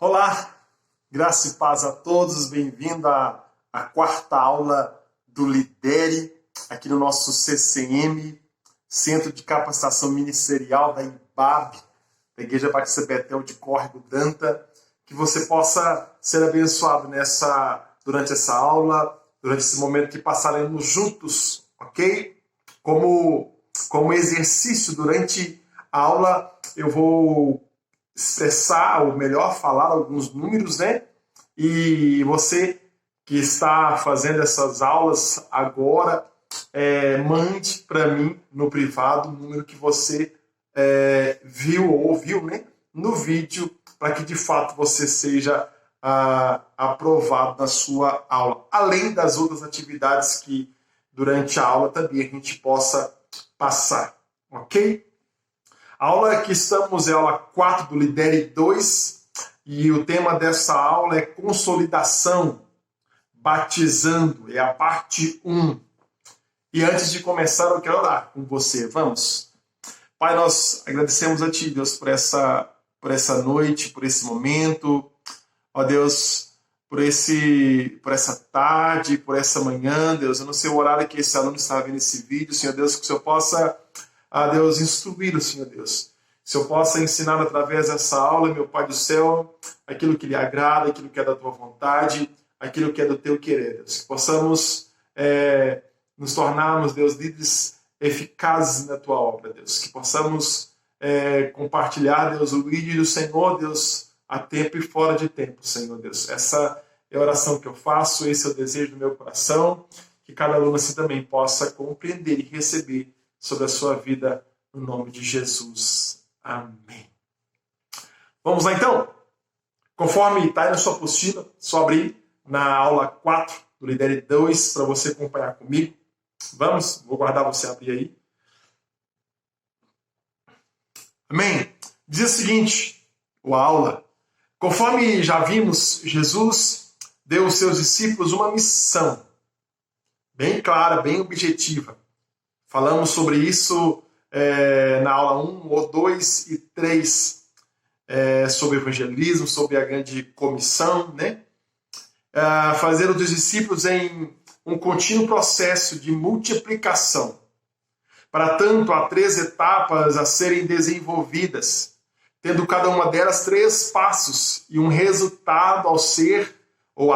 Olá, graça e paz a todos, bem-vindo à quarta aula do Lidere, aqui no nosso CCM, Centro de Capacitação Ministerial da IBAB, da Igreja Batista Betel de Córrego d'Anta, que você possa ser abençoado durante essa aula, durante esse momento que passaremos juntos, ok? Como exercício durante a aula, eu vou expressar, ou melhor, falar alguns números, né? E você que está fazendo essas aulas agora, mande para mim no privado o número que você viu ou ouviu, né? No vídeo, para que de fato você seja aprovado na sua aula. Além das outras atividades que durante a aula também a gente possa passar, ok? A aula que estamos é a aula 4 do Lidere 2 e o tema dessa aula é consolidação, batizando, é a parte 1. E antes de começar eu quero orar com você, vamos? Pai, nós agradecemos a Ti, Deus, por essa noite, por esse momento, ó Deus, por essa tarde, por essa manhã, Deus, eu não sei o horário que esse aluno está vendo esse vídeo, Senhor Deus, que o Senhor possa Deus, instruí-lo, Senhor Deus. Se eu possa ensinar através dessa aula, meu Pai do céu, aquilo que lhe agrada, aquilo que é da tua vontade, aquilo que é do teu querer, Deus. Que possamos nos tornarmos, Deus, líderes eficazes na tua obra, Deus. Que possamos compartilhar, Deus, o vídeo do Senhor, Deus, a tempo e fora de tempo, Senhor Deus. Essa é a oração que eu faço, esse é o desejo do meu coração, que cada aluno assim também possa compreender e receber sobre a sua vida, no nome de Jesus. Amém. Vamos lá então? Conforme está aí na sua apostila, só abrir na aula 4 do Lidere 2 para você acompanhar comigo. Vamos? Vou guardar você abrir aí. Amém? Diz o seguinte, a aula. Conforme já vimos, Jesus deu aos seus discípulos uma missão bem clara, bem objetiva. Falamos sobre isso na aula 1, ou 2 e 3, sobre evangelismo, sobre a grande comissão, né? Fazer dos discípulos em um contínuo processo de multiplicação. Para tanto, há 3 etapas a serem desenvolvidas, tendo cada uma delas 3 passos e um resultado a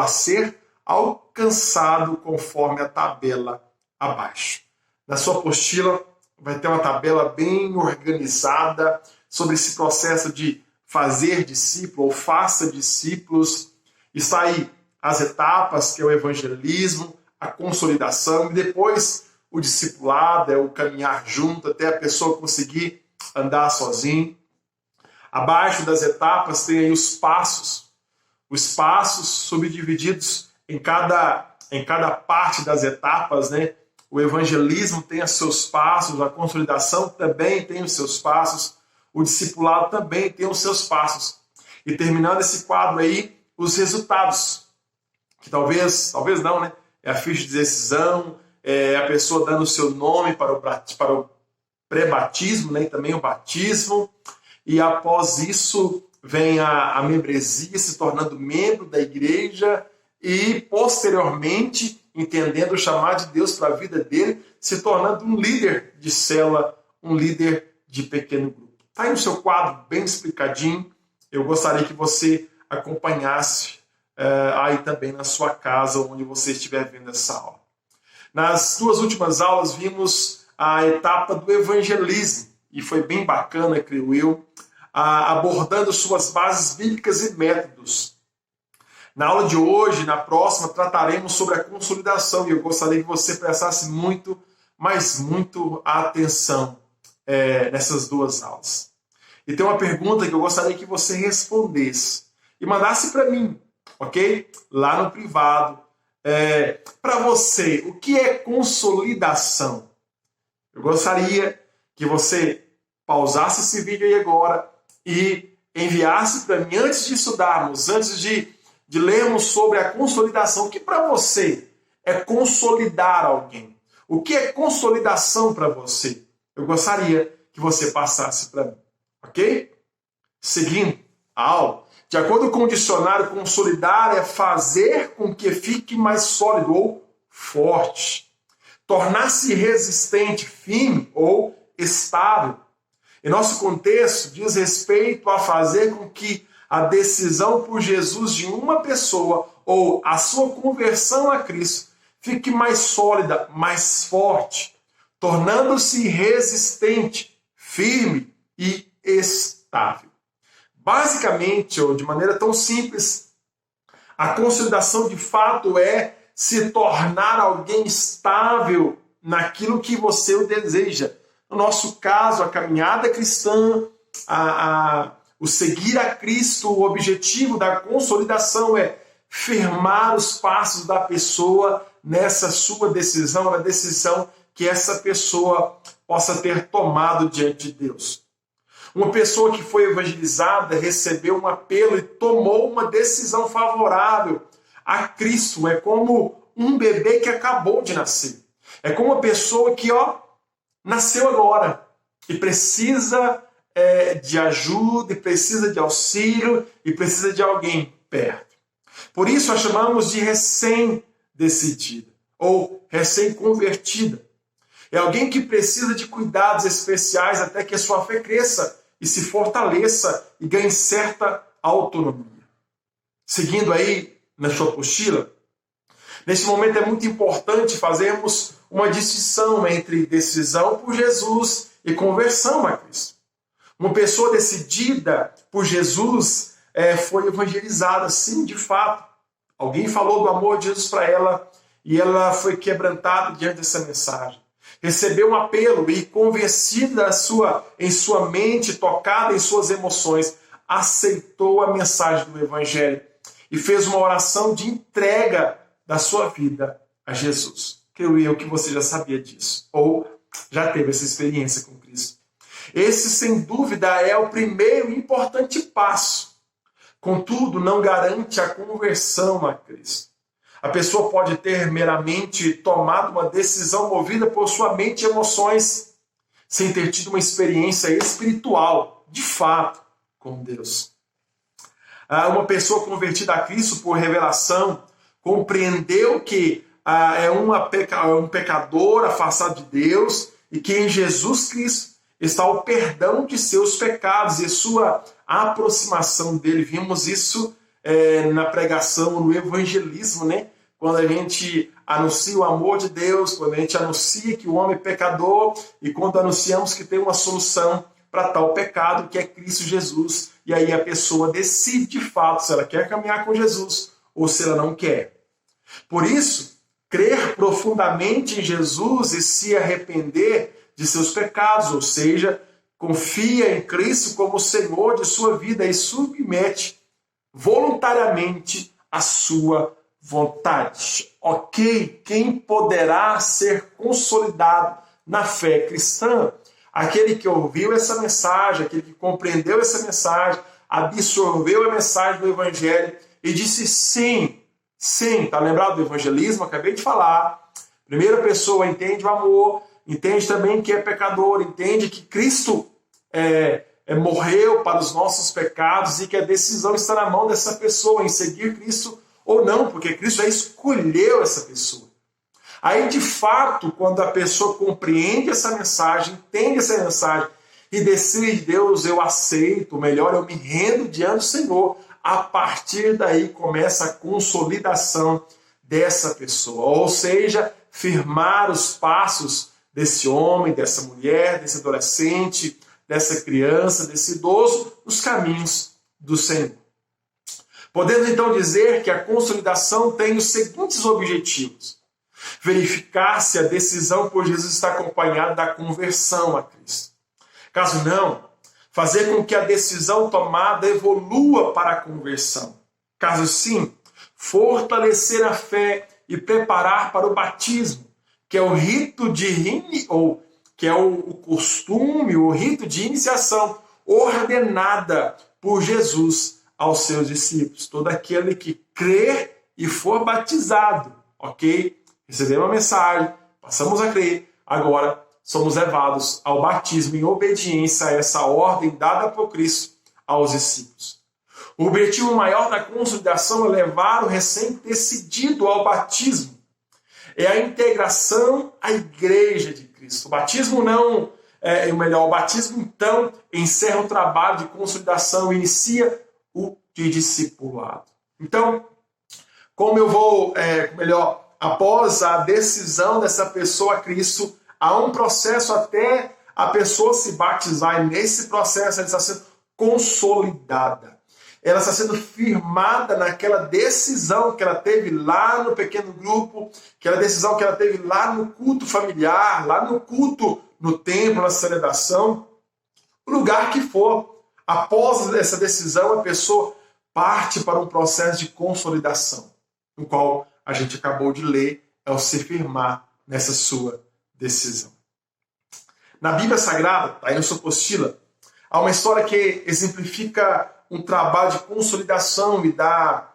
ser alcançado conforme a tabela abaixo. Na sua apostila vai ter uma tabela bem organizada sobre esse processo de fazer discípulo ou faça discípulos. Está aí as etapas, que é o evangelismo, a consolidação e depois o discipulado, é o caminhar junto até a pessoa conseguir andar sozinho. Abaixo das etapas tem aí os passos subdivididos em cada parte das etapas, né? O evangelismo tem os seus passos, a consolidação também tem os seus passos, o discipulado também tem os seus passos. E terminando esse quadro aí, os resultados, que talvez não, né? É a ficha de decisão, é a pessoa dando o seu nome para o pré-batismo, né? E também o batismo. E após isso vem a membresia, se tornando membro da igreja e posteriormente entendendo o chamado de Deus para a vida dele, se tornando um líder de célula, um líder de pequeno grupo. Está aí no seu quadro bem explicadinho. Eu gostaria que você acompanhasse aí também na sua casa, onde você estiver vendo essa aula. Nas 2 últimas aulas vimos a etapa do evangelismo, e foi bem bacana, creio eu, abordando suas bases bíblicas e métodos. Na aula de hoje, na próxima, trataremos sobre a consolidação e eu gostaria que você prestasse muito, mas muito atenção nessas 2 aulas. E tem uma pergunta que eu gostaria que você respondesse e mandasse para mim, ok? Lá no privado. Para você, o que é consolidação? Eu gostaria que você pausasse esse vídeo aí agora e enviasse para mim, antes de estudarmos, antes de lermos sobre a consolidação. O que para você é consolidar alguém? O que é consolidação para você? Eu gostaria que você passasse para mim, ok? Seguindo, a aula. De acordo com o dicionário, consolidar é fazer com que fique mais sólido ou forte. Tornar-se resistente, firme ou estável. Em nosso contexto, diz respeito a fazer com que a decisão por Jesus de uma pessoa ou a sua conversão a Cristo fique mais sólida, mais forte, tornando-se resistente, firme e estável. Basicamente, ou de maneira tão simples, a consolidação de fato é se tornar alguém estável naquilo que você deseja. No nosso caso, a caminhada cristã, o seguir a Cristo, o objetivo da consolidação é firmar os passos da pessoa nessa sua decisão, na decisão que essa pessoa possa ter tomado diante de Deus. Uma pessoa que foi evangelizada recebeu um apelo e tomou uma decisão favorável a Cristo. É como um bebê que acabou de nascer. É como uma pessoa que nasceu agora e precisa de ajuda, e precisa de auxílio, e precisa de alguém perto. Por isso a chamamos de recém-decidida ou recém-convertida. É alguém que precisa de cuidados especiais até que a sua fé cresça e se fortaleça e ganhe certa autonomia. Seguindo aí na sua apostila, neste momento é muito importante fazermos uma distinção entre decisão por Jesus e conversão a Cristo. Uma pessoa decidida por Jesus foi evangelizada, sim, de fato. Alguém falou do amor de Jesus para ela e ela foi quebrantada diante dessa mensagem. Recebeu um apelo e convencida em sua mente, tocada em suas emoções, aceitou a mensagem do Evangelho e fez uma oração de entrega da sua vida a Jesus. Creio eu que você já sabia disso, ou já teve essa experiência com Cristo. Esse, sem dúvida, é o primeiro importante passo. Contudo, não garante a conversão a Cristo. A pessoa pode ter meramente tomado uma decisão movida por sua mente e emoções, sem ter tido uma experiência espiritual, de fato, com Deus. Uma pessoa convertida a Cristo por revelação compreendeu que é um pecador afastado de Deus e que em Jesus Cristo está o perdão de seus pecados e sua aproximação dele. Vimos isso na pregação, no evangelismo, né? Quando a gente anuncia o amor de Deus, quando a gente anuncia que o homem é pecador e quando anunciamos que tem uma solução para tal pecado, que é Cristo Jesus. E aí a pessoa decide de fato se ela quer caminhar com Jesus ou se ela não quer. Por isso, crer profundamente em Jesus e se arrepender de seus pecados, ou seja, confia em Cristo como Senhor de sua vida e submete voluntariamente a sua vontade. Ok? Quem poderá ser consolidado na fé cristã? Aquele que ouviu essa mensagem, aquele que compreendeu essa mensagem, absorveu a mensagem do Evangelho e disse sim, sim. Está lembrado do evangelismo? Acabei de falar. Primeira pessoa entende o amor, entende também que é pecador, entende que Cristo morreu para os nossos pecados e que a decisão está na mão dessa pessoa em seguir Cristo ou não, porque Cristo já escolheu essa pessoa. Aí, de fato, quando a pessoa compreende essa mensagem, entende essa mensagem e decide, Deus, eu aceito, melhor, eu me rendo diante do Senhor, a partir daí começa a consolidação dessa pessoa. Ou seja, firmar os passos desse homem, dessa mulher, desse adolescente, dessa criança, desse idoso, nos caminhos do Senhor. Podemos então dizer que a consolidação tem os seguintes objetivos: verificar se a decisão por Jesus está acompanhada da conversão a Cristo. Caso não, fazer com que a decisão tomada evolua para a conversão. Caso sim, fortalecer a fé e preparar para o batismo, que é o rito que é o costume, o rito de iniciação ordenada por Jesus aos seus discípulos. Todo aquele que crer e for batizado, ok? Recebemos a mensagem, passamos a crer, agora somos levados ao batismo em obediência a essa ordem dada por Cristo aos discípulos. O objetivo maior da consolidação é levar o recém-decidido ao batismo. É a integração à igreja de Cristo. O batismo não, o batismo então encerra o trabalho de consolidação, inicia o de discipulado. Então, como eu vou, após a decisão dessa pessoa a Cristo, há um processo até a pessoa se batizar, e nesse processo ela está sendo consolidada. Ela está sendo firmada naquela decisão que ela teve lá no pequeno grupo, aquela decisão que ela teve lá no culto familiar, lá no culto no templo, na celebração, o lugar que for. Após essa decisão, a pessoa parte para um processo de consolidação, no qual a gente acabou de ler, ao se firmar nessa sua decisão. Na Bíblia Sagrada, aí na sua apostila, há uma história que exemplifica um trabalho de consolidação e da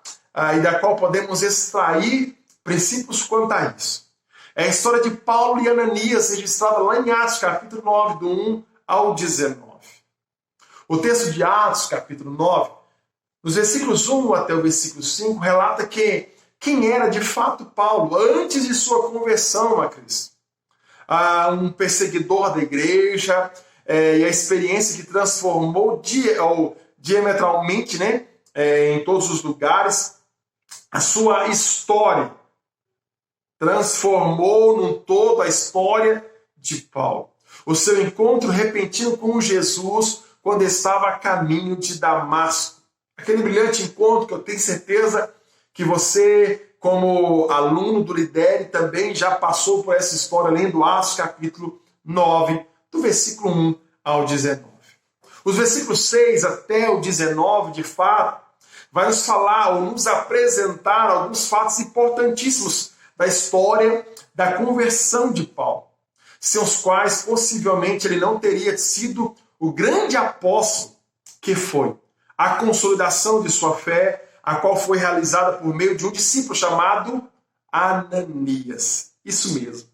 qual podemos extrair princípios quanto a isso. É a história de Paulo e Ananias, registrada lá em Atos, capítulo 9, do 1 ao 19. O texto de Atos, capítulo 9, nos versículos 1 até o versículo 5, relata que quem era de fato Paulo antes de sua conversão a Cristo. Um perseguidor da igreja, e a experiência que transformou diametralmente, em todos os lugares, a sua história. Transformou num todo a história de Paulo. O seu encontro repentino com Jesus quando estava a caminho de Damasco. Aquele brilhante encontro que eu tenho certeza que você, como aluno do Lidere, também já passou por essa história, lendo Atos capítulo 9, do versículo 1 ao 19. Os versículos 6 até o 19, de fato, vai nos falar ou nos apresentar alguns fatos importantíssimos da história da conversão de Paulo, sem os quais possivelmente ele não teria sido o grande apóstolo que foi. A consolidação de sua fé, a qual foi realizada por meio de um discípulo chamado Ananias. Isso mesmo.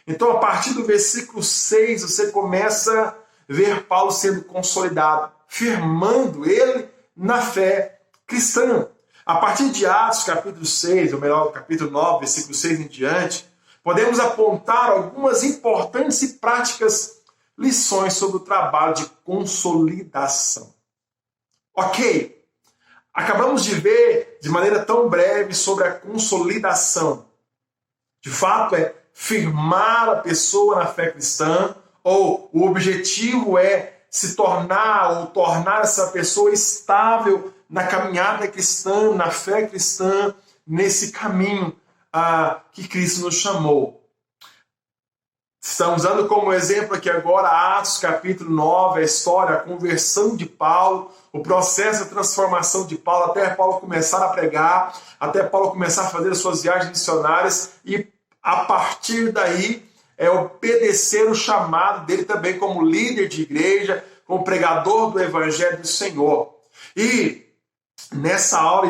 Então, a partir do versículo 6, você começa a ver Paulo sendo consolidado, firmando ele na fé cristã. A partir de Atos, capítulo 6, ou melhor, capítulo 9, versículo 6 em diante, podemos apontar algumas importantes e práticas lições sobre o trabalho de consolidação. Ok, acabamos de ver de maneira tão breve sobre a consolidação. De fato, é firmar a pessoa na fé cristã, ou o objetivo é se tornar ou tornar essa pessoa estável na caminhada cristã, na fé cristã, nesse caminho que Cristo nos chamou. Estamos usando como exemplo aqui agora Atos capítulo 9, a história, a conversão de Paulo, o processo de transformação de Paulo, até Paulo começar a pregar, até Paulo começar a fazer as suas viagens missionárias e a partir daí obedecer o chamado dele também como líder de igreja, como pregador do Evangelho do Senhor. E nessa aula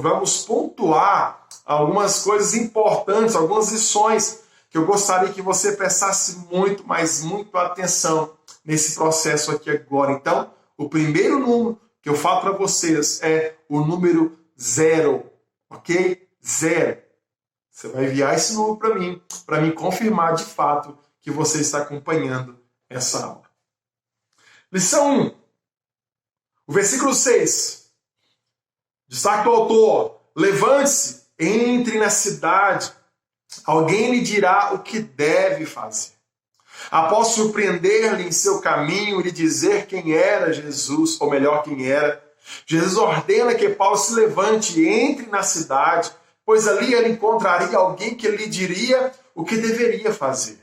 vamos pontuar algumas coisas importantes, algumas lições que eu gostaria que você prestasse muito, mas muito atenção nesse processo aqui agora. Então, o primeiro número que eu falo para vocês é o número 0, ok? 0. Você vai enviar esse número para mim confirmar de fato que você está acompanhando essa aula. Lição 1. O versículo 6. Destaque do autor. Levante-se, entre na cidade. Alguém lhe dirá o que deve fazer. Após surpreender-lhe em seu caminho e lhe dizer quem era Jesus, ou melhor, quem era, Jesus ordena que Paulo se levante e entre na cidade, pois ali ele encontraria alguém que lhe diria o que deveria fazer.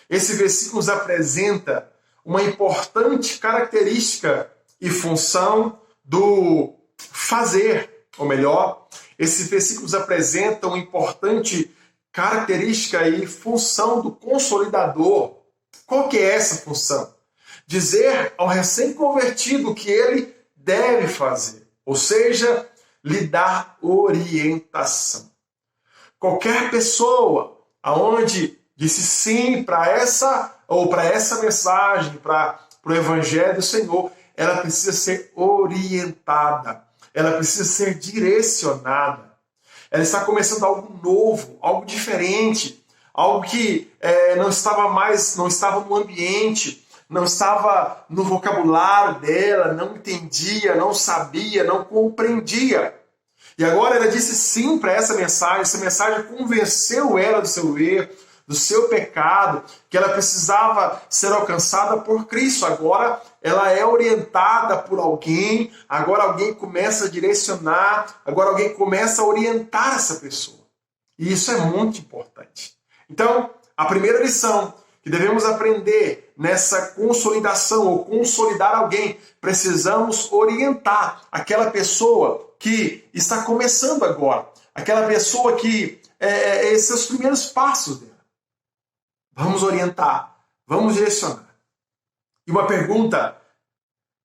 Esse versículo nos apresenta uma importante característica e função do fazer, ou melhor, esse versículo nos apresenta uma importante característica e função do consolidador. Qual que é essa função? Dizer ao recém-convertido o que ele deve fazer, ou seja, lhe dar orientação. Qualquer pessoa aonde disse sim para essa mensagem, para o Evangelho do Senhor, ela precisa ser orientada. ela precisa ser direcionada. Ela está começando algo novo, algo diferente, algo que não estava no ambiente, não estava no vocabulário dela, não entendia, não sabia, não compreendia. E agora ela disse sim para essa mensagem convenceu ela do seu erro, do seu pecado, que ela precisava ser alcançada por Cristo. Agora ela é orientada por alguém, agora alguém começa a direcionar, agora alguém começa a orientar essa pessoa. E isso é muito importante. Então, a primeira lição que devemos aprender nessa consolidação ou consolidar alguém, precisamos orientar aquela pessoa que está começando agora, aquela pessoa que esses são os primeiros passos dela. Vamos orientar, vamos direcionar. E uma pergunta,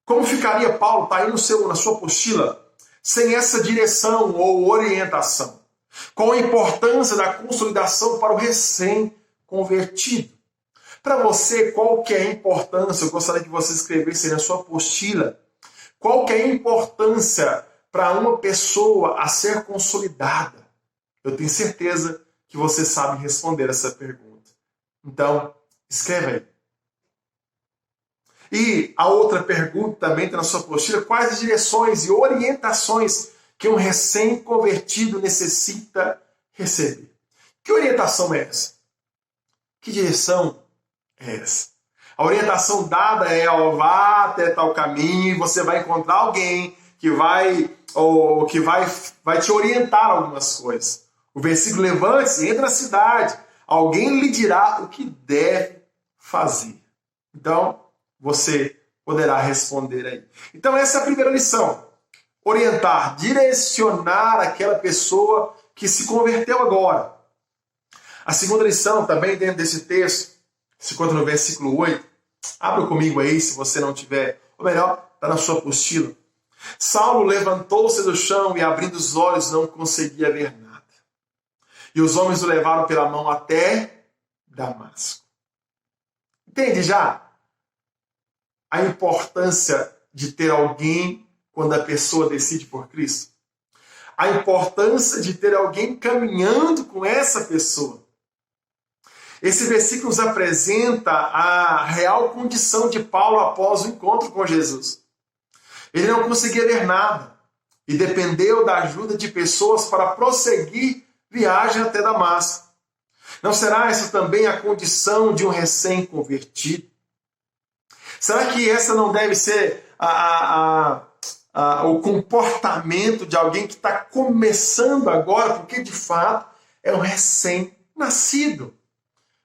como ficaria Paulo, está aí na sua apostila, sem essa direção ou orientação? Qual a importância da consolidação para o recém-convertido? Para você, qual que é a importância? Eu gostaria que você escrevesse na sua apostila. Qual que é a importância para uma pessoa a ser consolidada? Eu tenho certeza que você sabe responder essa pergunta. Então, escreve aí. E a outra pergunta também está na sua apostila. Quais as direções e orientações que um recém-convertido necessita receber? Que orientação é essa? Que direção é essa? A orientação dada é, vá até tal caminho e você vai encontrar alguém que vai te orientar algumas coisas. O versículo levante-se, entra na cidade, alguém lhe dirá o que deve fazer. Então, você poderá responder aí. Então, essa é a primeira lição. Orientar, direcionar aquela pessoa que se converteu agora. A segunda lição, também dentro desse texto, se encontra no versículo 8. Abra comigo aí, se você não tiver. Ou melhor, está na sua apostila. Saulo levantou-se do chão e, abrindo os olhos, não conseguia ver nada. E os homens o levaram pela mão até Damasco. Entende já a importância de ter alguém quando a pessoa decide por Cristo? A importância de ter alguém caminhando com essa pessoa. Esse versículo nos apresenta a real condição de Paulo após o encontro com Jesus. Ele não conseguia ver nada e dependeu da ajuda de pessoas para prosseguir viagem até Damasco. Não será essa também a condição de um recém-convertido? Será que essa não deve ser o comportamento de alguém que está começando agora, porque de fato é um recém-nascido?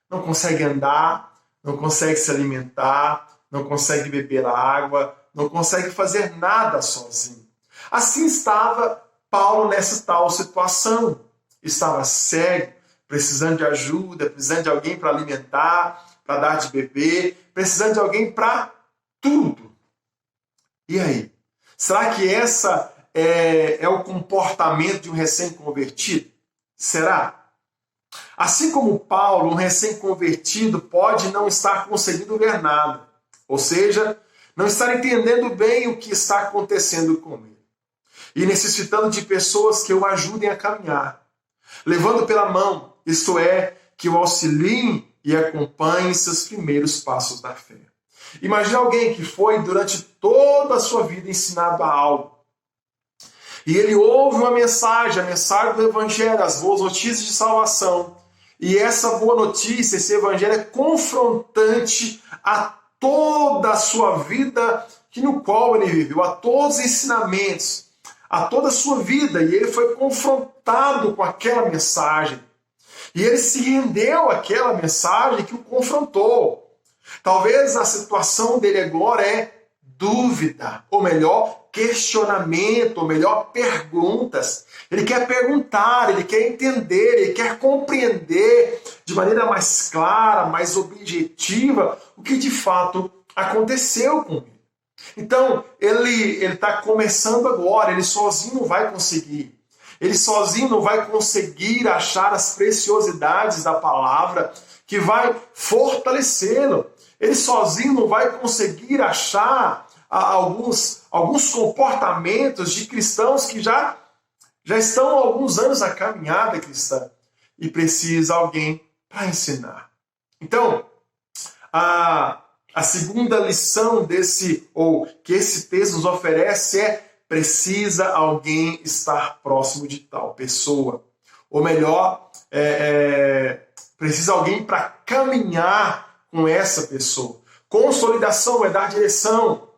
Não consegue andar, não consegue se alimentar, não consegue beber água, não consegue fazer nada sozinho. Assim estava Paulo nessa tal situação. Estava cego, precisando de ajuda, precisando de alguém para alimentar, para dar de beber, precisando de alguém para tudo. E aí? Será que essa é o comportamento de um recém-convertido? Será? Assim como Paulo, um recém-convertido pode não estar conseguindo ver nada, ou seja, não estar entendendo bem o que está acontecendo com ele, e necessitando de pessoas que o ajudem a caminhar, levando pela mão, isto é, que o auxiliem e acompanhem seus primeiros passos da fé. Imagine alguém que foi durante toda a sua vida ensinado a algo, e ele ouve uma mensagem, a mensagem do Evangelho, as boas notícias de salvação. E essa boa notícia, esse Evangelho é confrontante a toda a sua vida no qual ele viveu, a todos os ensinamentos, a toda a sua vida. E ele foi confrontado com aquela mensagem. E ele se rendeu àquela mensagem que o confrontou. Talvez a situação dele agora é dúvida, ou melhor, questionamento, ou melhor, perguntas. Ele quer perguntar, ele quer entender, ele quer compreender de maneira mais clara, mais objetiva, o que de fato aconteceu com ele. Então, ele está começando agora, ele sozinho não vai conseguir. Ele sozinho não vai conseguir achar as preciosidades da palavra que vai fortalecê-lo. Ele sozinho não vai conseguir achar alguns comportamentos de cristãos que já estão há alguns anos na caminhada cristã e precisa alguém para ensinar. Então, a segunda lição que esse texto nos oferece é: precisa alguém estar próximo de tal pessoa. Ou melhor, precisa alguém para caminhar com essa pessoa. Consolidação é dar direção,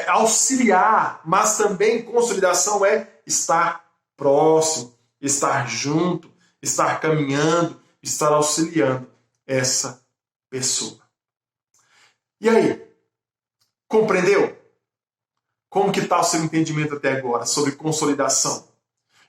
auxiliar, mas também consolidação é estar próximo, estar junto, estar caminhando, estar auxiliando essa pessoa. E aí? Compreendeu? Como que está o seu entendimento até agora sobre consolidação?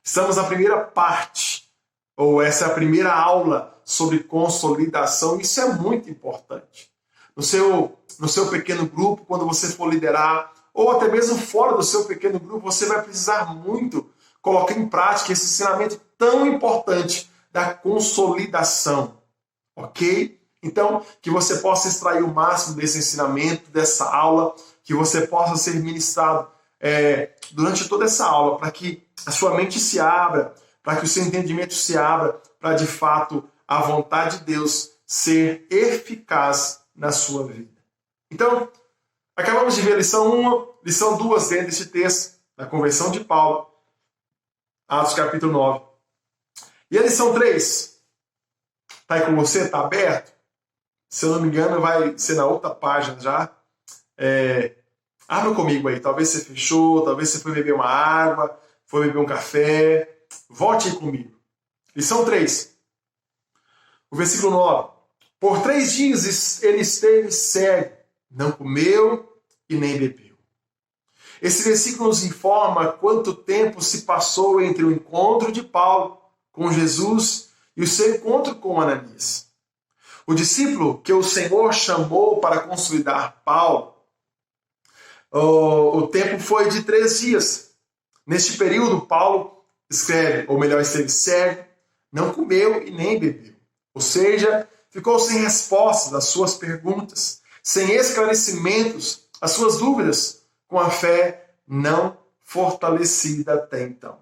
Estamos na primeira parte, ou essa é a primeira aula sobre consolidação. Isso é muito importante. No seu pequeno grupo, quando você for liderar, ou até mesmo fora do seu pequeno grupo, você vai precisar muito colocar em prática esse ensinamento tão importante da consolidação. Ok? Então, que você possa extrair o máximo desse ensinamento, dessa aula, que você possa ser ministrado durante toda essa aula, para que a sua mente se abra, para que o seu entendimento se abra, para de fato a vontade de Deus ser eficaz na sua vida. Então, acabamos de ver a lição 1, lição 2 dentro desse texto, da conversão de Paulo, Atos capítulo 9. E a lição 3, está aí com você? Está aberto? Se eu não me engano, vai ser na outra página já. Abra comigo aí. Talvez você fechou, talvez você foi beber uma água, foi beber um café. Volte aí comigo. Lição 3. O versículo 9. Por 3 dias ele esteve cego, não comeu e nem bebeu. Esse versículo nos informa quanto tempo se passou entre o encontro de Paulo com Jesus e o seu encontro com Ananias. O discípulo que o Senhor chamou para consolidar Paulo, o tempo foi de 3 dias. Neste período, Paulo escreve, ou melhor, esteve cego, não comeu e nem bebeu. Ou seja, ficou sem respostas às suas perguntas, sem esclarecimentos às suas dúvidas, com a fé não fortalecida até então.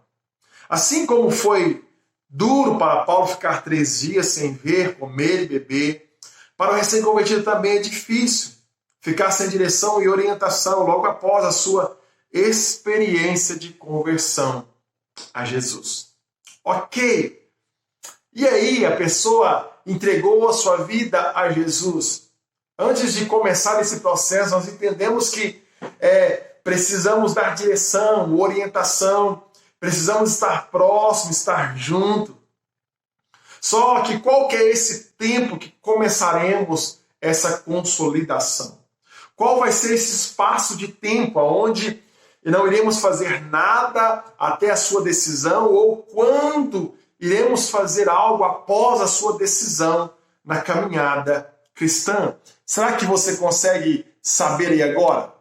Assim como foi duro para Paulo ficar 3 dias sem ver, comer e beber, para o recém-convertido também é difícil ficar sem direção e orientação logo após a sua experiência de conversão a Jesus. Ok. E aí a pessoa entregou a sua vida a Jesus. Antes de começar esse processo, nós entendemos que precisamos dar direção, orientação, precisamos estar próximo, estar junto. Só que qual que é esse tempo que começaremos essa consolidação? Qual vai ser esse espaço de tempo onde não iremos fazer nada até a sua decisão, ou quando iremos fazer algo após a sua decisão na caminhada cristã? Será que você consegue saber aí agora?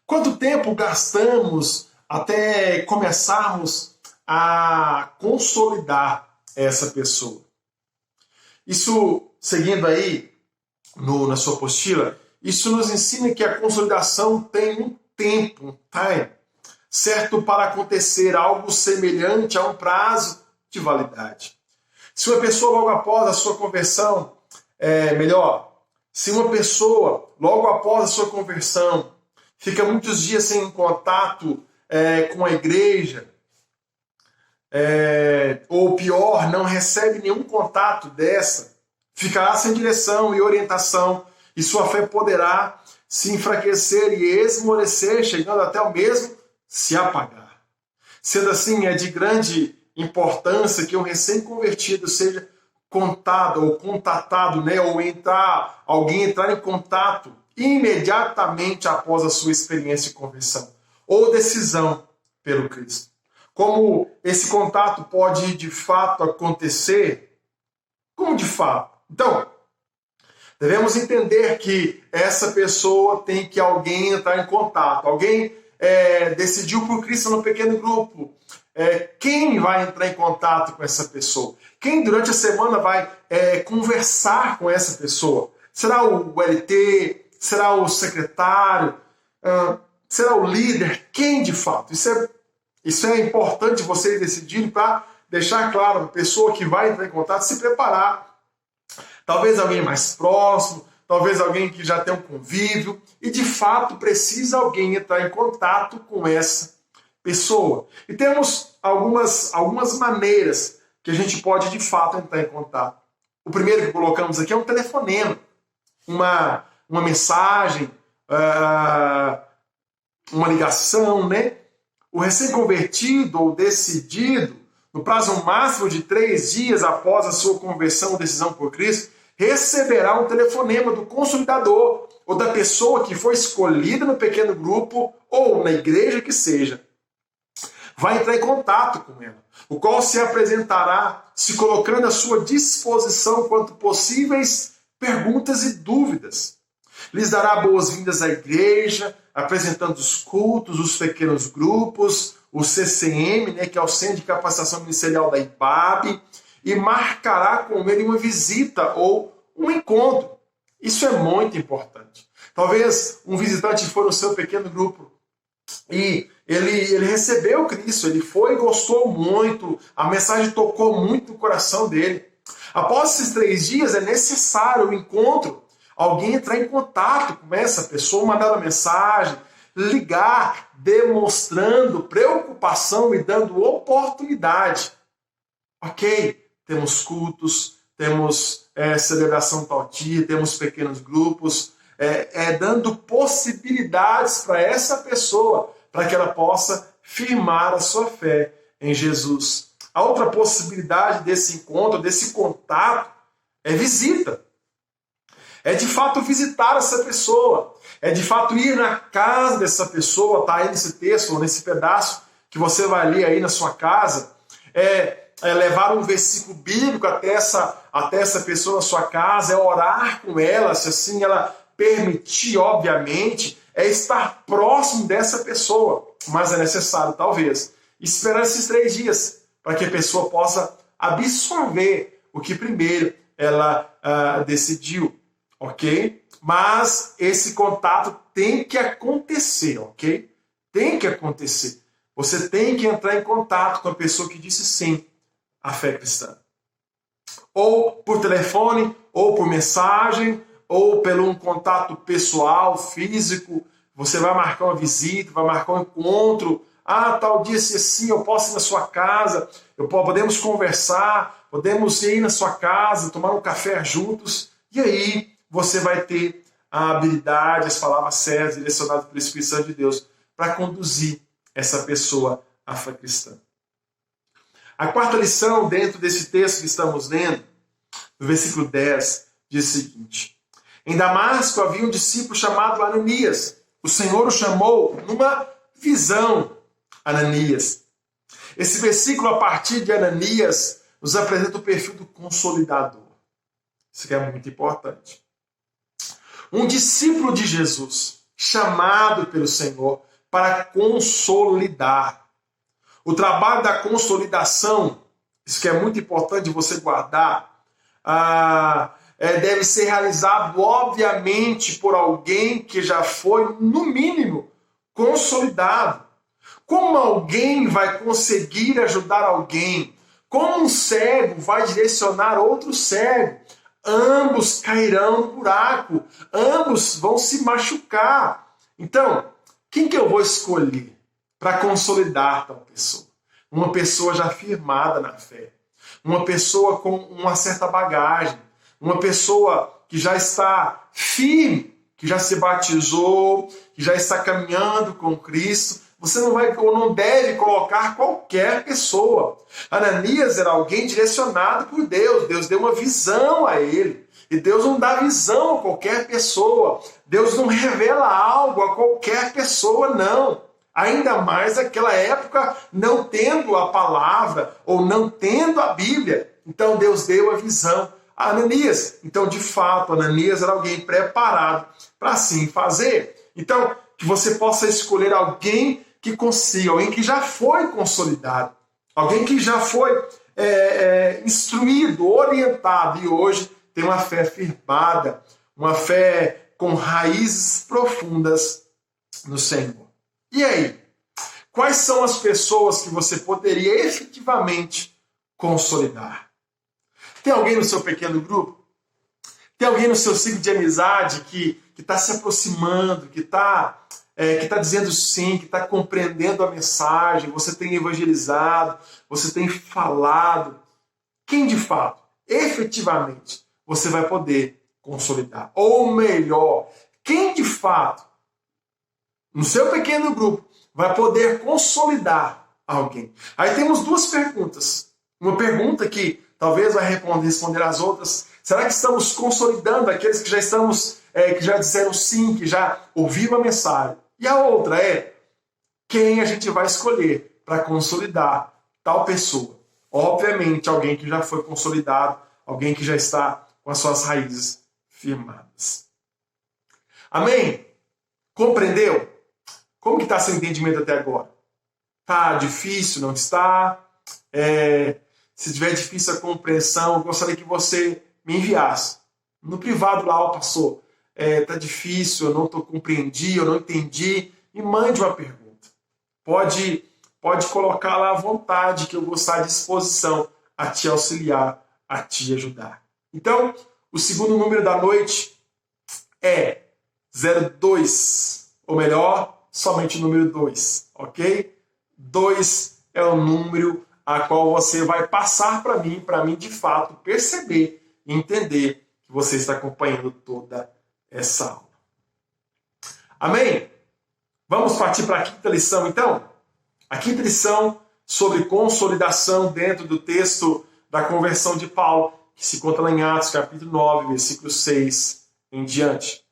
Quanto tempo gastamos até começarmos a consolidar essa pessoa? Isso, seguindo aí na sua apostila, isso nos ensina que a consolidação tem um tempo, um time, certo, para acontecer algo semelhante a um prazo de validade. Se uma pessoa logo após a sua conversão, se uma pessoa logo após a sua conversão fica muitos dias sem contato com a igreja, ou pior, não recebe nenhum contato dessa, ficará sem direção e orientação, e sua fé poderá se enfraquecer e esmorecer, chegando até o mesmo se apagar. Sendo assim, é de grande importância que um recém-convertido seja contado ou contatado, ou alguém entrar em contato imediatamente após a sua experiência de conversão ou decisão pelo Cristo. Como esse contato pode de fato acontecer? Como de fato? Então, devemos entender que essa pessoa tem que alguém entrar em contato. Alguém decidiu por Cristo no pequeno grupo. Quem vai entrar em contato com essa pessoa? Quem durante a semana vai conversar com essa pessoa? Será o LT? Será o secretário? Será o líder? Quem de fato? Isso é importante vocês decidirem para deixar claro a pessoa que vai entrar em contato se preparar. Talvez alguém mais próximo, talvez alguém que já tem um convívio e de fato precisa alguém entrar em contato com essa pessoa. E temos algumas maneiras que a gente pode de fato entrar em contato. O primeiro que colocamos aqui é um telefonema, uma mensagem, uma ligação, né? O recém-convertido ou decidido, no prazo máximo de 3 dias após a sua conversão ou decisão por Cristo, receberá um telefonema do consolidador ou da pessoa que foi escolhida no pequeno grupo ou na igreja que seja. Vai entrar em contato com ela, o qual se apresentará se colocando à sua disposição quanto possíveis perguntas e dúvidas. Lhes dará boas-vindas à igreja, apresentando os cultos, os pequenos grupos, o CCM, né, que é o Centro de Capacitação Ministerial da IBAB, e marcará com ele uma visita ou um encontro. Isso é muito importante. Talvez um visitante for no seu pequeno grupo e ele recebeu Cristo, ele foi e gostou muito, a mensagem tocou muito no coração dele. Após esses 3 dias é necessário o encontro, alguém entrar em contato com essa pessoa, mandar uma mensagem, ligar, demonstrando preocupação e dando oportunidade. Ok, temos cultos, temos celebração tal dia, temos pequenos grupos, dando possibilidades para essa pessoa, para que ela possa firmar a sua fé em Jesus. A outra possibilidade desse encontro, desse contato, é visita. É de fato visitar essa pessoa, é de fato ir na casa dessa pessoa, tá aí nesse texto, ou nesse pedaço que você vai ler aí na sua casa, levar um versículo bíblico até essa pessoa na sua casa, é orar com ela, se assim ela permitir, obviamente, é estar próximo dessa pessoa, mas é necessário, talvez, esperar esses 3 dias, para que a pessoa possa absorver o que primeiro ela decidiu. Ok? Mas esse contato tem que acontecer, ok? Tem que acontecer. Você tem que entrar em contato com a pessoa que disse sim à fé cristã. Ou por telefone, ou por mensagem, ou pelo um contato pessoal, físico. Você vai marcar uma visita, vai marcar um encontro. Tal dia se assim, eu posso ir na sua casa, podemos conversar, podemos ir na sua casa, tomar um café juntos. E aí você vai ter a habilidade, as palavras certas, direcionadas pelo Espírito Santo de Deus, para conduzir essa pessoa à fé cristã. A quarta lição, dentro desse texto que estamos lendo, no versículo 10, diz o seguinte: em Damasco havia um discípulo chamado Ananias. O Senhor o chamou numa visão, Ananias. Esse versículo, a partir de Ananias, nos apresenta o perfil do consolidador. Isso aqui é muito importante. Um discípulo de Jesus, chamado pelo Senhor para consolidar. O trabalho da consolidação, isso que é muito importante você guardar, deve ser realizado, obviamente, por alguém que já foi, no mínimo, consolidado. Como alguém vai conseguir ajudar alguém? Como um cego vai direcionar outro cego? Ambos cairão no buraco, ambos vão se machucar. Então, quem que eu vou escolher para consolidar tal pessoa? Uma pessoa já firmada na fé, uma pessoa com uma certa bagagem, uma pessoa que já está firme, que já se batizou, que já está caminhando com Cristo. Você não vai ou não deve colocar qualquer pessoa. Ananias era alguém direcionado por Deus. Deus deu uma visão a ele. E Deus não dá visão a qualquer pessoa. Deus não revela algo a qualquer pessoa, não. Ainda mais naquela época, não tendo a palavra ou não tendo a Bíblia. Então Deus deu a visão a Ananias. Então, de fato, Ananias era alguém preparado para assim fazer. Então, que você possa escolher alguém que consiga, alguém que já foi consolidado, alguém que já foi instruído, orientado e hoje tem uma fé firmada, uma fé com raízes profundas no Senhor. E aí? Quais são as pessoas que você poderia efetivamente consolidar? Tem alguém no seu pequeno grupo? Tem alguém no seu ciclo de amizade que está se aproximando, que está dizendo sim, que está compreendendo a mensagem, você tem evangelizado, você tem falado? Quem de fato, efetivamente, você vai poder consolidar? Ou melhor, quem de fato, no seu pequeno grupo, vai poder consolidar alguém? Aí temos duas perguntas. Uma pergunta que talvez vai responder às outras. Será que estamos consolidando aqueles que já estamos, que já disseram sim, que já ouviram a mensagem? E a outra é, quem a gente vai escolher para consolidar tal pessoa? Obviamente, alguém que já foi consolidado, alguém que já está com as suas raízes firmadas. Amém? Compreendeu? Como que está seu entendimento até agora? Está difícil? Não está? Se tiver difícil a compreensão, eu gostaria que você me enviasse. No privado lá, ó, pastor, está difícil, eu não compreendi, eu não entendi. Me mande uma pergunta. Pode colocar lá à vontade, que eu vou estar à disposição a te auxiliar, a te ajudar. Então, o segundo número da noite é 02, ou melhor, somente o número 2, ok? 2 é o número a qual você vai passar para mim de fato perceber e entender que você está acompanhando toda essa aula. Amém? Vamos partir para a quinta lição, então? A quinta lição sobre consolidação dentro do texto da conversão de Paulo, que se encontra lá em Atos, capítulo 9, versículo 6 em diante.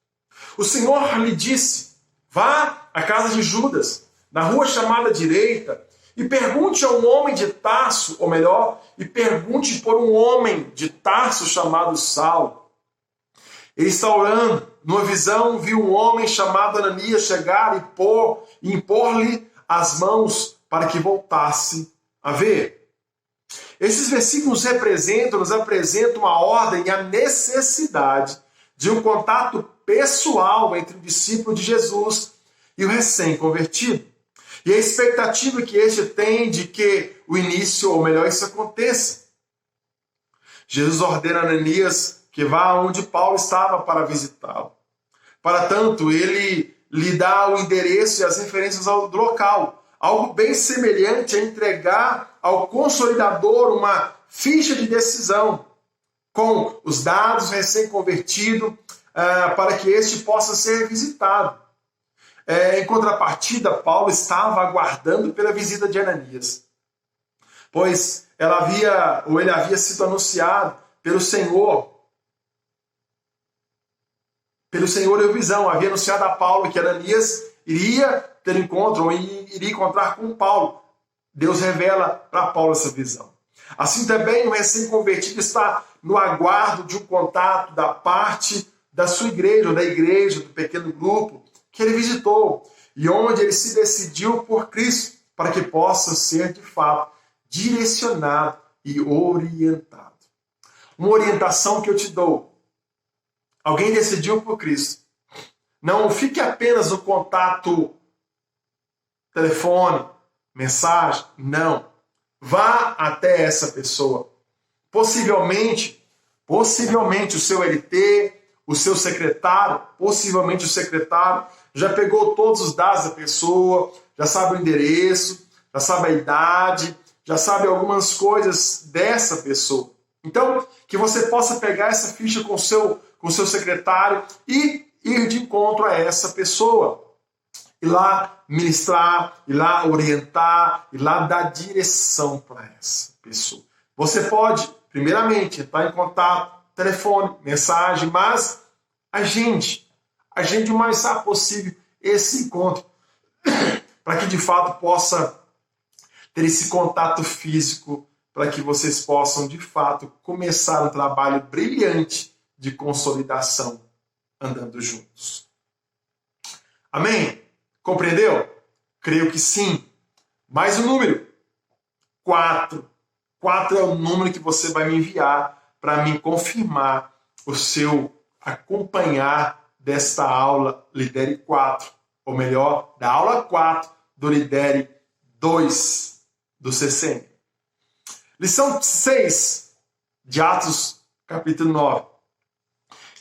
O Senhor lhe disse, vá à casa de Judas, na rua chamada direita, e pergunte a um homem de Tarso, ou melhor, e pergunte por um homem de Tarso chamado Saulo. Ele está orando, numa visão viu um homem chamado Ananias chegar e impor-lhe as mãos para que voltasse a ver. Esses versículos nos apresentam a ordem e a necessidade de um contato pessoal entre o discípulo de Jesus e o recém-convertido. E a expectativa que este tem de que o início, ou melhor, isso aconteça. Jesus ordena a Ananias que vá onde Paulo estava para visitá-lo. Para tanto, ele lhe dá o endereço e as referências do local. Algo bem semelhante a entregar ao consolidador uma ficha de decisão com os dados recém-convertido para que este possa ser visitado. Em contrapartida, Paulo estava aguardando pela visita de Ananias, pois ele havia sido anunciado pelo Senhor em visão, havia anunciado a Paulo que Ananias iria ter encontro, ou iria encontrar com Paulo. Deus revela para Paulo essa visão. Assim também o recém-convertido está no aguardo de um contato da parte da sua igreja, ou da igreja, do pequeno grupo que ele visitou, e onde ele se decidiu por Cristo, para que possa ser, de fato, direcionado e orientado. Uma orientação que eu te dou. Alguém decidiu por Cristo. Não fique apenas no contato telefone, mensagem, não. Vá até essa pessoa. Possivelmente o seu LT, o seu secretário, possivelmente o secretário, já pegou todos os dados da pessoa, já sabe o endereço, já sabe a idade, já sabe algumas coisas dessa pessoa. Então, que você possa pegar essa ficha com o seu secretário e ir de encontro a essa pessoa. Ir lá ministrar, ir lá orientar, ir lá dar direção para essa pessoa. Você pode, primeiramente, entrar em contato, telefone, mensagem, mas agende o mais rápido possível esse encontro, para que de fato possa ter esse contato físico, para que vocês possam de fato começar um trabalho brilhante de consolidação andando juntos. Amém? Compreendeu? Creio que sim. Mais um número. 4. 4 é o número que você vai me enviar para me confirmar o seu acompanhar desta aula Lidere 4, ou melhor, da aula 4 do Lidere 2 do CCM. Lição 6 de Atos, capítulo 9.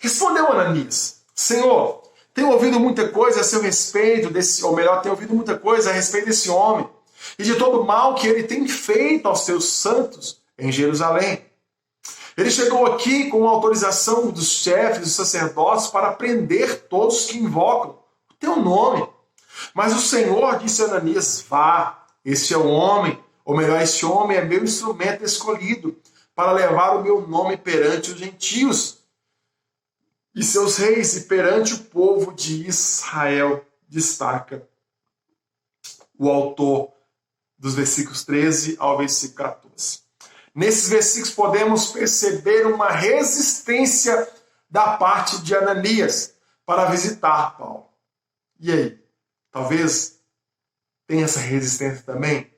Respondeu Ananias: Senhor, tenho ouvido muita coisa a seu respeito tenho ouvido muita coisa a respeito desse homem e de todo o mal que ele tem feito aos seus santos em Jerusalém. Ele chegou aqui com autorização dos chefes dos sacerdotes para prender todos que invocam o teu nome. Mas o Senhor disse a Ananias: vá, este é o homem, ou melhor, este homem é meu instrumento escolhido para levar o meu nome perante os gentios e seus reis e perante o povo de Israel. Destaca o autor dos versículos 13 ao versículo 14. Nesses versículos podemos perceber uma resistência da parte de Ananias para visitar Paulo. E aí? Talvez tenha essa resistência também?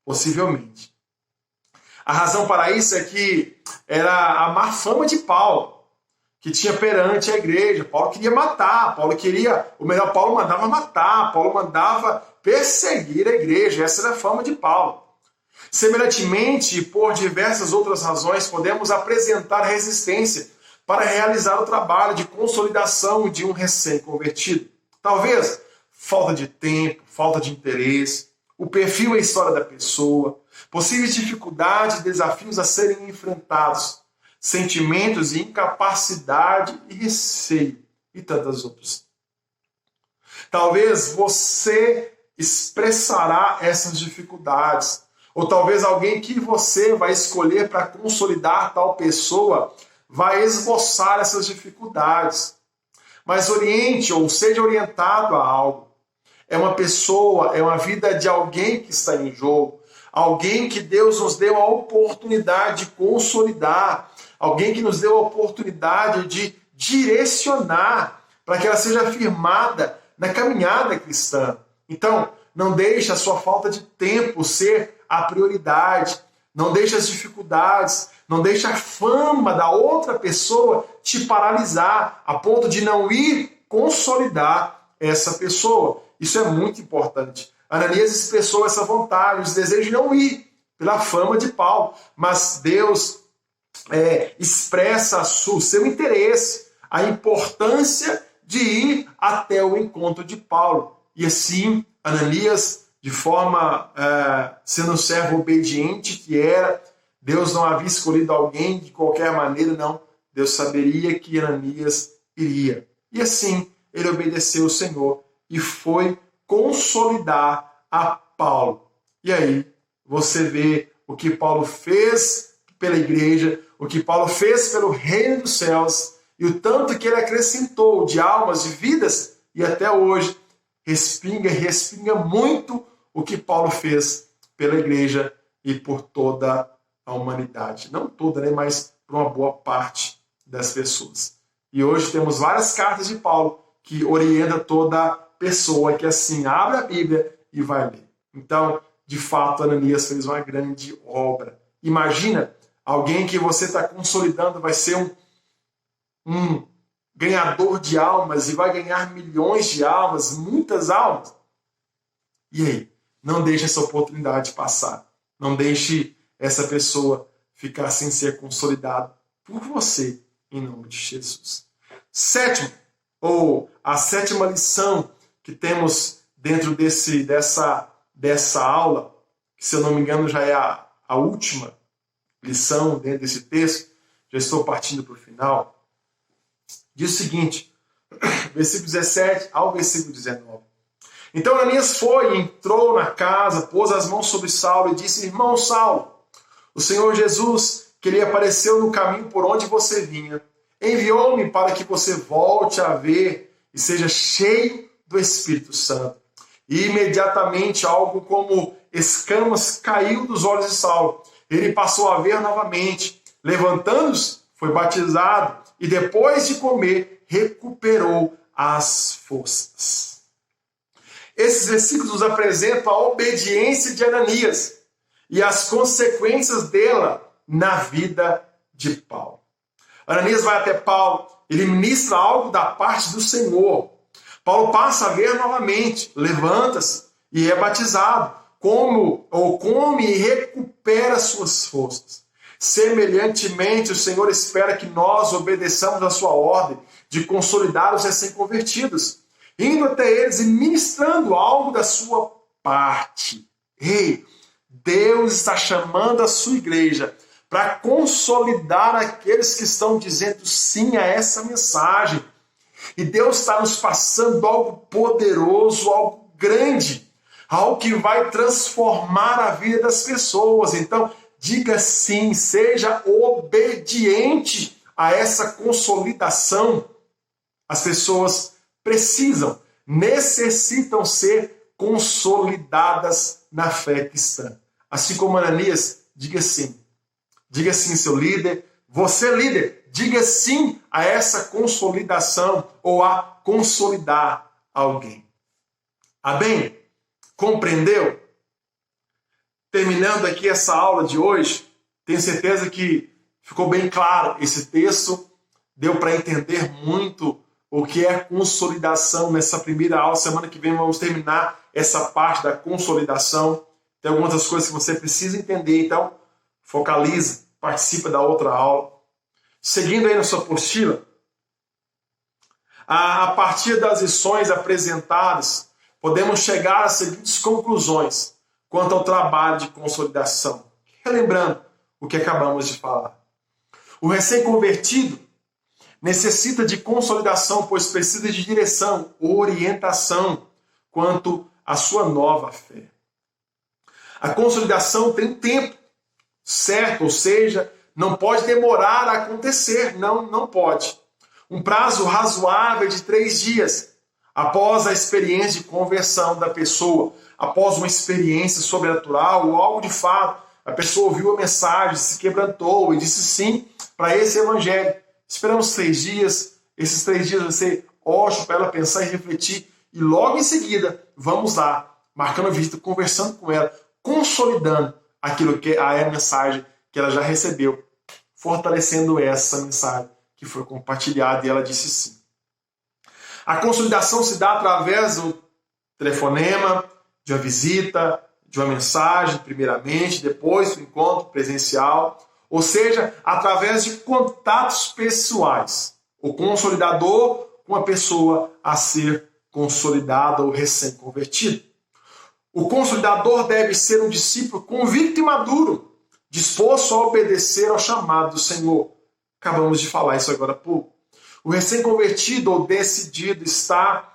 Possivelmente. A razão para isso é que era a má fama de Paulo, que tinha perante a igreja. Paulo queria matar, Paulo mandava matar, Paulo mandava perseguir a igreja. Essa era a fama de Paulo. Semelhantemente, por diversas outras razões, podemos apresentar resistência para realizar o trabalho de consolidação de um recém-convertido. Talvez falta de tempo, falta de interesse, o perfil e a história da pessoa, possíveis dificuldades e desafios a serem enfrentados, sentimentos e incapacidade e receio e tantas outras. Talvez você expressará essas dificuldades, ou talvez alguém que você vai escolher para consolidar tal pessoa vai esboçar essas dificuldades. Mas oriente ou seja orientado a algo. É uma pessoa, é uma vida de alguém que está em jogo. Alguém que Deus nos deu a oportunidade de consolidar. Alguém que nos deu a oportunidade de direcionar para que ela seja firmada na caminhada cristã. Então, não deixe a sua falta de tempo ser a prioridade. Não deixe as dificuldades, não deixe a fama da outra pessoa te paralisar a ponto de não ir consolidar essa pessoa. Isso é muito importante. Ananias expressou essa vontade, esse desejo de não ir pela fama de Paulo, mas Deus expressa o seu interesse, a importância de ir até o encontro de Paulo. E assim, Ananias, de forma, sendo um servo obediente que era, Deus não havia escolhido alguém de qualquer maneira, não. Deus saberia que Ananias iria. E assim, ele obedeceu o Senhor e foi consolidar a Paulo. E aí, você vê o que Paulo fez pela igreja, o que Paulo fez pelo reino dos céus, e o tanto que ele acrescentou de almas, de vidas, e até hoje respinga muito o que Paulo fez pela igreja e por toda a humanidade. Não toda, né, mas por uma boa parte das pessoas. E hoje temos várias cartas de Paulo que orientam toda pessoa que assim abre a Bíblia e vai ler. Então, de fato, Ananias fez uma grande obra. Imagina alguém que você está consolidando, vai ser um ganhador de almas e vai ganhar milhões de almas, muitas almas. E aí? Não deixe essa oportunidade passar. Não deixe essa pessoa ficar sem ser consolidada por você, em nome de Jesus. Sétimo, ou a sétima lição que temos dentro dessa aula, que se eu não me engano já é a última lição dentro desse texto, já estou partindo para o final, diz o seguinte, versículo 17 ao versículo 19. Então Ananias foi, entrou na casa, pôs as mãos sobre Saulo e disse: Irmão Saulo, o Senhor Jesus, que lhe apareceu no caminho por onde você vinha, enviou-me para que você volte a ver e seja cheio do Espírito Santo. E imediatamente algo como escamas caiu dos olhos de Saulo. Ele passou a ver novamente. Levantando-se, foi batizado e depois de comer, recuperou as forças. Esses versículos nos apresentam a obediência de Ananias e as consequências dela na vida de Paulo. Ananias vai até Paulo ele ministra algo da parte do Senhor. Paulo passa a ver novamente, levanta-se e é batizado, come e recupera suas forças. Semelhantemente, o Senhor espera que nós obedeçamos a sua ordem de consolidar os recém-convertidos, indo até eles e ministrando algo da sua parte. Ei, Deus está chamando a sua igreja para consolidar aqueles que estão dizendo sim a essa mensagem. E Deus está nos passando algo poderoso, algo grande, algo que vai transformar a vida das pessoas. Então, diga sim, seja obediente a essa consolidação. As pessoas necessitam ser consolidadas na fé cristã. Assim como Ananias, diga sim. Diga sim, seu líder. Você, líder, diga sim a essa consolidação ou a consolidar alguém. Amém? Compreendeu? Terminando aqui essa aula de hoje, tenho certeza que ficou bem claro. Esse texto deu para entender muito o que é consolidação nessa primeira aula. Semana que vem vamos terminar essa parte da consolidação. Tem algumas das coisas que você precisa entender, então focaliza, participa da outra aula. Seguindo aí na sua apostila, a partir das lições apresentadas, podemos chegar às seguintes conclusões quanto ao trabalho de consolidação. Relembrando o que acabamos de falar. O recém-convertido necessita de consolidação, pois precisa de direção, orientação quanto à sua nova fé. A consolidação tem um tempo certo, ou seja, não pode demorar a acontecer, não pode. Um prazo razoável de 3 dias após a experiência de conversão da pessoa, após uma experiência sobrenatural ou algo de fato, a pessoa ouviu a mensagem, se quebrantou e disse sim para esse evangelho. Esperamos 3 dias, esses 3 dias vai ser ótimo para ela pensar e refletir, e logo em seguida, vamos lá, marcando a visita, conversando com ela, consolidando aquilo que é a mensagem que ela já recebeu, fortalecendo essa mensagem que foi compartilhada e ela disse sim. A consolidação se dá através do telefonema, de uma visita, de uma mensagem, primeiramente, depois do encontro presencial, ou seja, através de contatos pessoais. O consolidador com a pessoa a ser consolidada ou recém-convertida. O consolidador deve ser um discípulo convicto e maduro, disposto a obedecer ao chamado do Senhor. Acabamos de falar isso agora há pouco. O recém-convertido ou decidido está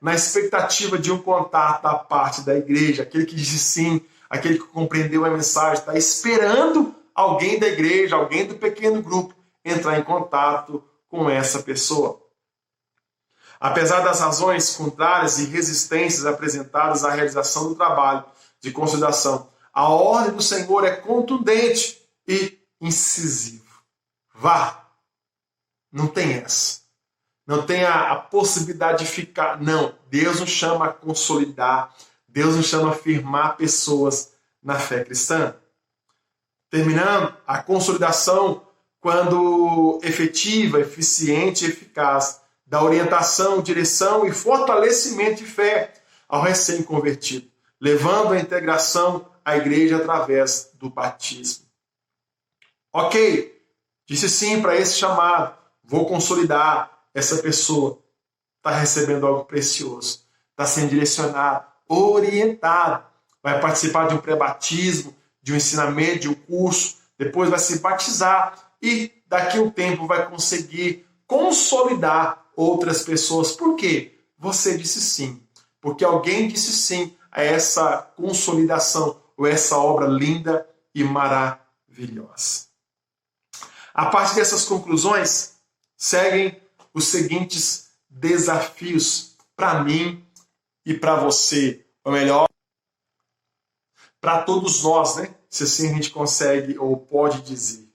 na expectativa de um contato da parte da igreja. Aquele que disse sim, aquele que compreendeu a mensagem, está esperando alguém da igreja, alguém do pequeno grupo, entrar em contato com essa pessoa. Apesar das razões contrárias e resistências apresentadas à realização do trabalho de consolidação, a ordem do Senhor é contundente e incisiva. Vá! Não tem essa. Não tem a possibilidade de ficar. Não. Deus nos chama a consolidar. Deus nos chama a firmar pessoas na fé cristã. Terminando, a consolidação, quando efetiva, eficiente e eficaz, dá orientação, direção e fortalecimento de fé ao recém-convertido, levando a integração à igreja através do batismo. Ok, disse sim para esse chamado, vou consolidar essa pessoa, está recebendo algo precioso, está sendo direcionado, orientado, vai participar de um pré-batismo, de um ensinamento, de um curso, depois vai se batizar e daqui a um tempo vai conseguir consolidar outras pessoas. Por quê? Você disse sim. Porque alguém disse sim a essa consolidação ou essa obra linda e maravilhosa. A partir dessas conclusões, seguem os seguintes desafios para mim e para você. Ou melhor, para todos nós, né? Se assim a gente consegue ou pode dizer.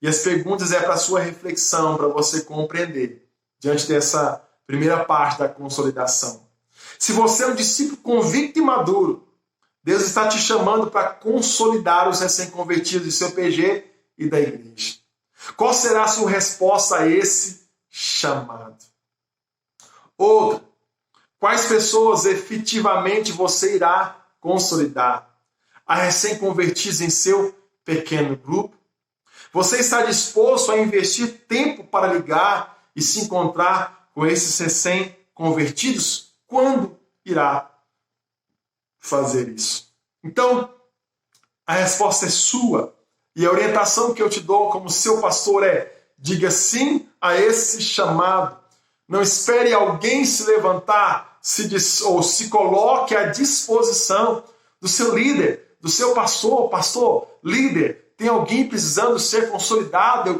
E as perguntas é para sua reflexão, para você compreender, diante dessa primeira parte da consolidação. Se você é um discípulo convicto e maduro, Deus está te chamando para consolidar os recém-convertidos do seu PG e da igreja. Qual será a sua resposta a esse chamado? Outra, quais pessoas efetivamente você irá consolidar? A recém-convertidos em seu pequeno grupo? Você está disposto a investir tempo para ligar e se encontrar com esses recém-convertidos? Quando irá fazer isso? Então, a resposta é sua. E a orientação que eu te dou como seu pastor é: diga sim a esse chamado. Não espere alguém se levantar ou se coloque à disposição do seu líder, do seu pastor, líder. Tem alguém precisando ser consolidado. Eu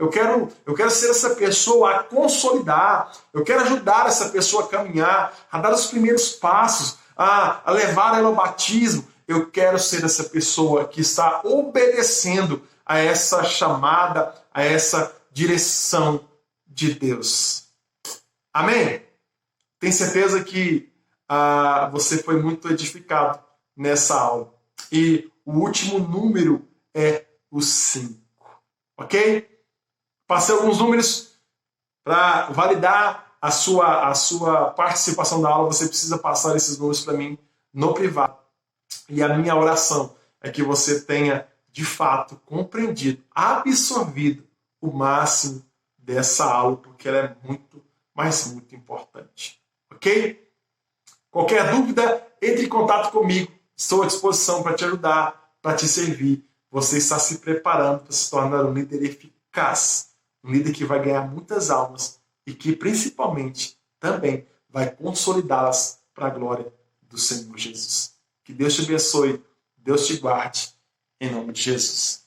quero ser essa pessoa a consolidar. Eu quero ajudar essa pessoa a caminhar, a dar os primeiros passos, a levar ela ao batismo. Eu quero ser essa pessoa que está obedecendo a essa chamada, a essa direção de Deus. Amém? Tenho certeza que você foi muito edificado nessa aula. E o último número é o 5. Ok? Passei alguns números para validar a sua participação da aula. Você precisa passar esses números para mim no privado. E a minha oração é que você tenha, de fato, compreendido, absorvido o máximo dessa aula, porque ela é muito, mas muito importante. Ok? Qualquer dúvida, entre em contato comigo. Estou à disposição para te ajudar, para te servir. Você está se preparando para se tornar um líder eficaz. Um líder que vai ganhar muitas almas e que, principalmente, também vai consolidá-las para a glória do Senhor Jesus. Que Deus te abençoe, Deus te guarde, em nome de Jesus.